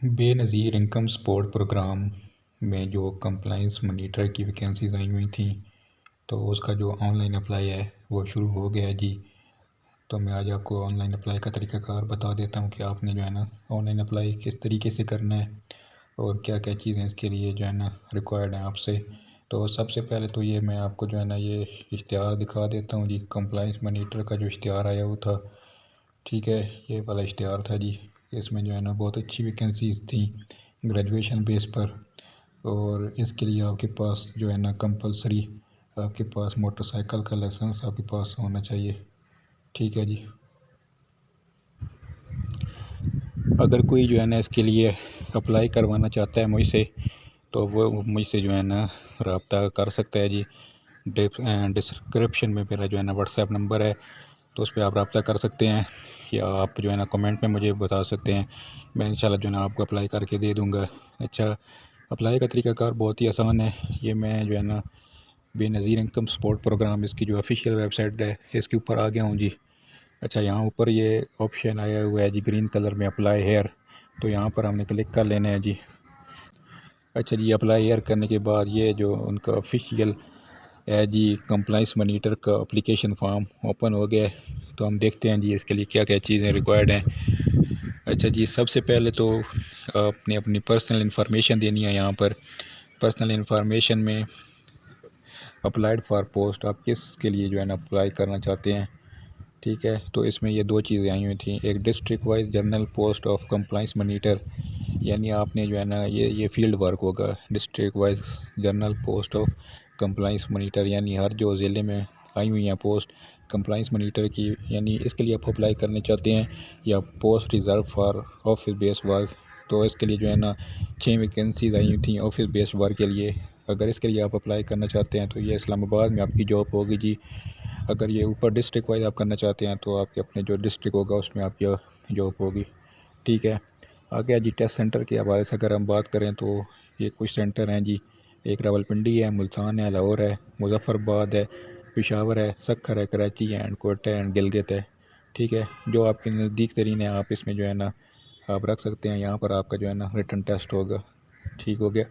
Benazir income support programme में जो compliance monitor की वैकेंसीज आई हुई थी, तो उसका जो ऑनलाइन अप्लाई है वो शुरू हो गया है जी। तो मैं आज आपको ऑनलाइन अप्लाई का तरीक़ाकार बता देता हूँ कि आपने जो है ना ऑनलाइन अप्लाई किस तरीके से करना है और क्या क्या चीज़ें इसके लिए जो है ना रिक्वायर्ड हैं आपसे। तो सबसे पहले तो ये मैं आपको जो है ना ये इश्तिहार दिखा देता हूँ जी। कंप्लाइंस मॉनिटर का जो इश्तिहार आया हुआ था, ठीक है, ये वाला इश्तिहार था जी। इसमें जो है ना बहुत अच्छी वैकेंसीज थी ग्रेजुएशन बेस पर, और इसके लिए आपके पास जो है ना कंपलसरी आपके पास मोटरसाइकिल का लाइसेंस आपके पास होना चाहिए, ठीक है जी। अगर कोई जो है ना इसके लिए अप्लाई करवाना चाहता है मुझसे, तो वो मुझसे जो है ना रब्ता कर सकता है जी। डिस्क्रिप्शन में मेरा जो है ना व्हाट्सएप नंबर है, तो उस पर आप रब्ता कर सकते हैं, या आप जो है ना कमेंट में मुझे बता सकते हैं। मैं इंशाल्लाह जो है ना आपको अप्लाई करके दे दूँगा। अच्छा, अप्लाई का तरीक़ाकार बहुत ही आसान है। ये मैं जो है ना बेनज़ीर इनकम सपोर्ट प्रोग्राम, इसकी जो ऑफिशियल वेबसाइट है, इसके ऊपर आ गया हूँ जी। अच्छा, यहाँ ऊपर ये ऑप्शन आया हुआ है जी ग्रीन कलर में, अप्लाई हेयर, तो यहाँ पर हमने क्लिक कर लेना है जी। अच्छा जी, अप्लाई हेयर करने के बाद ये जो उनका ऑफिशियल है जी कंप्लाइंस मॉनिटर का एप्लीकेशन फॉर्म ओपन हो गया है। तो हम देखते हैं जी इसके लिए क्या क्या चीज़ें रिक्वायर्ड हैं। अच्छा जी, सबसे पहले तो आपने अपनी पर्सनल इन्फॉर्मेशन देनी है। यहाँ पर पर्सनल इन्फॉर्मेशन में अप्लाइड फॉर पोस्ट, आप किस के लिए जो है ना अप्लाई करना चाहते हैं, ठीक है। तो इसमें ये दो चीज़ें आई हुई थी, एक district wise general post of compliance monitor, यानी आपने जो है ना ये फील्ड वर्क होगा। District wise general post of compliance monitor, यानी हर जो ज़िले में आई हुई हैं पोस्ट कंप्लाइंस मॉनिटर की, यानी इसके लिए आप अप्लाई करना चाहते हैं। या post reserve for office based work, तो इसके लिए जो है ना 6 वैकेंसीज आई हुई थी ऑफिस बेस्ड वर्क के लिए। अगर इसके लिए आप अप्लाई करना चाहते हैं तो ये इस्लामाबाद में आपकी जॉब होगी जी। अगर ये ऊपर डिस्ट्रिक्ट वाइज आप करना चाहते हैं तो आपके अपने जो डिस्ट्रिक्ट होगा उसमें आपकी जॉब होगी, ठीक है। आगे जी टेस्ट सेंटर के हवाले से अगर हम बात करें तो ये कुछ सेंटर हैं जी। एक रावलपिंडी है, मुल्तान है, लाहौर है, मुजफ्फराबाद है, पेशावर है, सक्खर है, कराची है, एंड कोयटा है, एंड गिलगित है, ठीक है। जो आपके नज़दीक तरीन है आप इसमें जो है ना आप रख सकते हैं। यहाँ पर आपका जो है ना रिटन टेस्ट होगा, ठीक हो गया।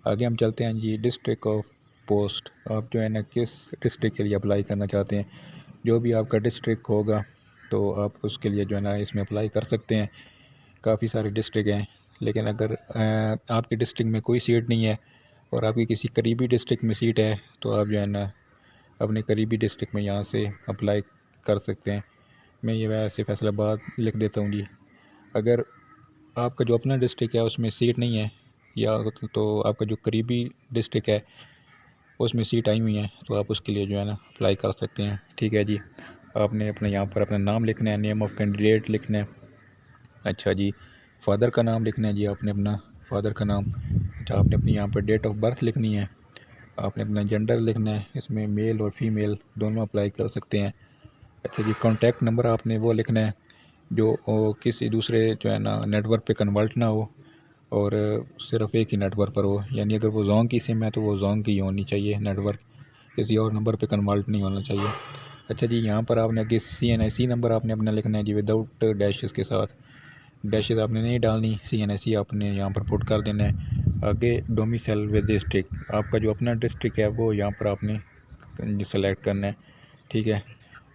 आगे हम चलते हैं जी डिस्ट्रिक्ट ऑफ पोस्ट, आप जो है ना किस डिस्ट्रिक्ट के लिए अप्लाई करना चाहते हैं। जो भी आपका डिस्ट्रिक्ट होगा तो आप उसके लिए जो है ना इसमें अप्लाई कर सकते हैं। काफ़ी सारे डिस्ट्रिक्ट हैं, लेकिन अगर आपके डिस्ट्रिक्ट में कोई सीट नहीं है और आपकी किसी करीबी डिस्ट्रिक्ट में सीट है, तो आप जो है ना अपने करीबी डिस्ट्रिक्ट में यहाँ से अप्लाई कर सकते हैं। मैं ये वैसे फैसलाबाद लिख देता हूँ जी। अगर आपका जो अपना डिस्ट्रिक्ट है उसमें सीट नहीं है, या तो आपका जो करीबी डिस्ट्रिक्ट है उसमें सीट आई हुई है, तो आप उसके लिए जो है ना अप्लाई कर सकते हैं, ठीक है जी। आपने अपने यहाँ पर अपना नाम लिखना है, नेम ऑफ़ कैंडिडेट लिखना है। अच्छा जी, फादर का नाम लिखना है जी, आपने अपना फादर का नाम। अच्छा, आपने अपनी यहाँ पर डेट ऑफ बर्थ लिखनी है। आपने अपना जेंडर लिखना है, इसमें मेल और फीमेल दोनों अप्लाई कर सकते हैं। अच्छा जी, कॉन्टैक्ट नंबर आपने वो लिखना है जो किसी दूसरे जो है ना नेटवर्क पे कन्वर्ट ना हो, और सिर्फ़ एक ही नेटवर्क पर हो। यानी अगर वो जोंग की सिम है तो वो जोंग की होनी चाहिए नेटवर्क, किसी और नंबर पे कन्वर्ट नहीं होना चाहिए। अच्छा जी, यहाँ पर आपने आगे CNIC नंबर आपने अपना लिखना है जी, विदाउट डैशेस के साथ। डैशेस आपने नहीं डालनी, CNIC आपने यहाँ पर पुट कर देना है। आगे डोमिसाइल विद डिस्ट्रिक्ट, आपका जो अपना डिस्ट्रिक्ट है वो यहाँ पर आपने सेलेक्ट करना है, ठीक है।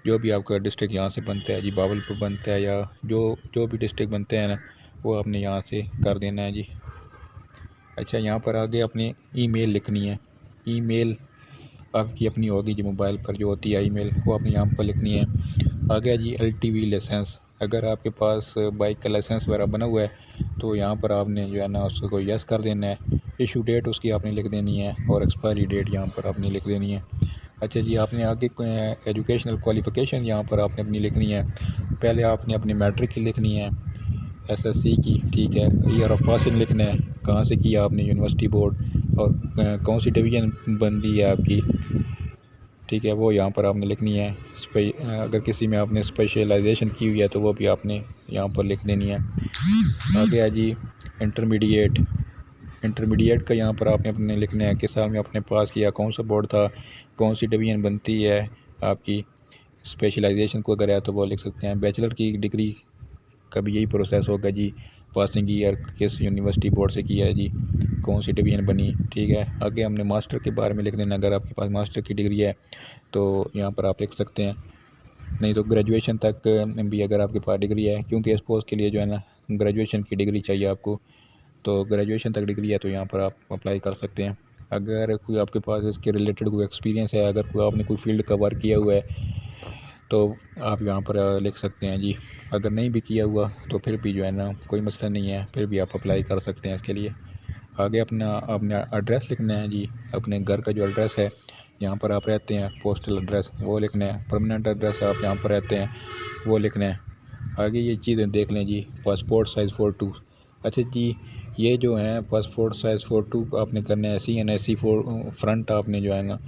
जो भी आपका डिस्ट्रिक्ट यहाँ से बनता है जी, बावलपुर बनता है या जो जो भी डिस्ट्रिक्ट बनते हैं ना, वो आपने यहाँ से कर देना है जी। अच्छा, यहाँ पर आगे अपनी ईमेल लिखनी है। ईमेल आपकी अपनी होगी जी, मोबाइल पर जो होती है ईमेल, वो आपने यहाँ पर लिखनी है। आगे जी LTV लाइसेंस, अगर आपके पास बाइक का लाइसेंस वगैरह बना हुआ है तो यहाँ पर आपने जो है ना उसको यस कर देना है। इशू डेट उसकी आपने लिख देनी है, और एक्सपायरी डेट यहाँ पर आपने लिख देनी है। अच्छा जी, आपने आगे एजुकेशनल क्वालिफ़िकेशन यहाँ पर आपने अपनी लिखनी है। पहले आपने अपनी मैट्रिक की लिखनी है, SSC की, ठीक है। ईयर ऑफ पासिंग लिखना है, कहाँ से किया आपने, यूनिवर्सिटी बोर्ड, और कौन सी डिवीज़न बन रही है आपकी, ठीक है, वो यहाँ पर आपने लिखनी है। अगर किसी में आपने स्पेशलाइजेशन की हुई है तो वो भी आपने यहाँ पर लिख देनी है। आगे है जी इंटरमीडिएट। इंटरमीडिएट का यहाँ पर आपने अपने लिखना है, किस साल में आपने पास किया, कौन सा बोर्ड था, कौन सी डिवीज़न बनती है आपकी। स्पेशलाइजेशन को अगर है तो वो लिख सकते हैं। बैचलर की डिग्री का भी यही प्रोसेस होगा जी, पासिंग ईयर किस यूनिवर्सिटी बोर्ड से किया है जी, कौन सी डिवीज़न बनी, ठीक है। आगे हमने मास्टर के बारे में लिख देना, अगर आपके पास मास्टर की डिग्री है तो यहाँ पर आप लिख सकते हैं, नहीं तो ग्रेजुएशन तक भी अगर आपके पास डिग्री है, क्योंकि इस पोस्ट के लिए जो है ना ग्रेजुएशन की डिग्री चाहिए आपको, तो ग्रेजुएशन तक डिग्री है तो यहाँ पर आप अप्लाई कर सकते हैं। अगर कोई आपके पास इसके रिलेटेड कोई एक्सपीरियंस है, अगर कोई आपने कोई फील्ड का वर्क किया हुआ है तो आप यहाँ पर लिख सकते हैं जी। अगर नहीं भी किया हुआ तो फिर भी जो है ना कोई मसला नहीं है, फिर भी आप अप्लाई कर सकते हैं इसके लिए। आगे अपना एड्रेस लिखना है जी, अपने घर का जो एड्रेस है जहाँ पर आप रहते हैं, पोस्टल एड्रेस वो लिखना है। परमानेंट एड्रेस आप जहाँ पर रहते हैं वो लिखना है। आगे ये चीज़ें देख लें जी, पासपोर्ट साइज़ फ़ोटो। अच्छा जी, ये जो है पासपोर्ट साइज़ फ़ोटो आपने करना है, CNSE फ्रंट आपने जो है ना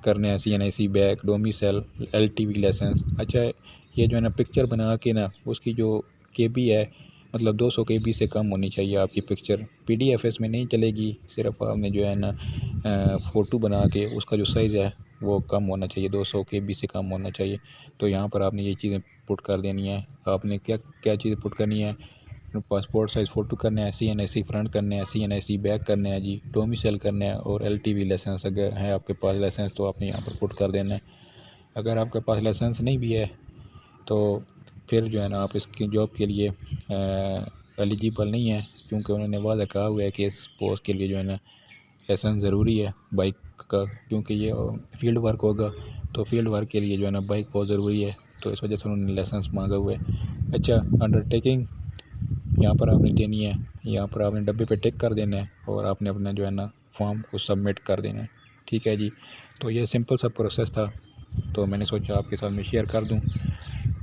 करना है, CNSE back, domicile, LTV licence. अच्छा, ये जो है ना पिक्चर बना के ना उसकी जो KB है, मतलब 200 KB से कम होनी चाहिए आपकी पिक्चर। PDF इसमें नहीं चलेगी, सिर्फ आपने जो है ना फ़ोटो बना के उसका जो साइज़ है वो कम होना चाहिए, 200 KB से कम होना चाहिए। तो यहाँ पर आपने ये चीज़ें पुट कर देनी है। आपने क्या क्या चीज़ें पुट करनी है, पासपोर्ट साइज़ फ़ोटो करना है, CNSE फ्रंट करना है, CNSE बैक करना है जी, डोमिसाइल करना है और LTV लाइसेंस अगर है आपके पास लाइसेंस तो आपने यहाँ पर पुट कर देना है। अगर आपके पास लाइसेंस नहीं भी है तो फिर जो है ना आप इसकी जॉब के लिए एलिजिबल नहीं है, क्योंकि उन्होंने वादा कहा हुआ है कि इस पोस्ट के लिए जो है ना लाइसेंस ज़रूरी है बाइक का, क्योंकि ये फील्ड वर्क होगा तो फील्ड वर्क के लिए जो है ना बाइक बहुत ज़रूरी है, तो इस वजह से उन्होंने लाइसेंस मांगा हुआ है। अच्छा, अंडरटेकिंग यहाँ पर आपने देनी है, यहाँ पर आपने डब्बे पे टिक कर देना है और आपने अपना जो है ना फॉर्म को सबमिट कर देना है, ठीक है जी। तो ये सिंपल सा प्रोसेस था, तो मैंने सोचा आपके साथ में शेयर कर दूँ।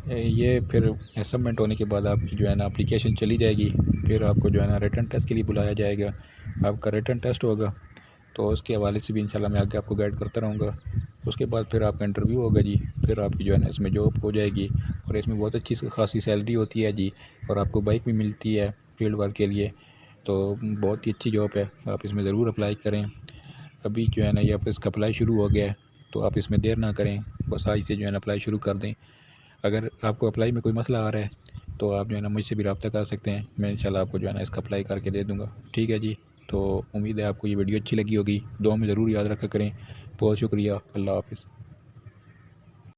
ये फिर सबमिट होने के बाद आपकी जो है ना एप्लीकेशन चली जाएगी, फिर आपको जो है ना रिटन टेस्ट के लिए बुलाया जाएगा। आपका रिटन टेस्ट होगा तो उसके हवाले से भी इंशाल्लाह मैं आगे आपको गाइड करता रहूँगा। उसके बाद फिर आपका इंटरव्यू होगा जी, फिर आपकी जो है ना इसमें जॉब हो जाएगी और इसमें बहुत अच्छी खासी सैलरी होती है जी, और आपको बाइक भी मिलती है फील्ड वर्क के लिए, तो बहुत ही अच्छी जॉब है, आप इसमें ज़रूर अप्लाई करें। अभी जो है ना ये आप इसका अप्लाई शुरू हो गया है, तो आप इसमें देर ना करें, बस आज से जो है ना अप्लाई शुरू कर दें। अगर आपको अप्लाई में कोई मसला आ रहा है तो आप जो है ना मुझसे भी रब्ता कर सकते हैं, मैं इंशाल्लाह आपको जो है ना इसका अप्लाई करके दे दूँगा, ठीक है जी। तो उम्मीद है आपको ये वीडियो अच्छी लगी होगी, दुआ में ज़रूर याद रखा करें। बहुत शुक्रिया, अल्लाह हाफ़िज़।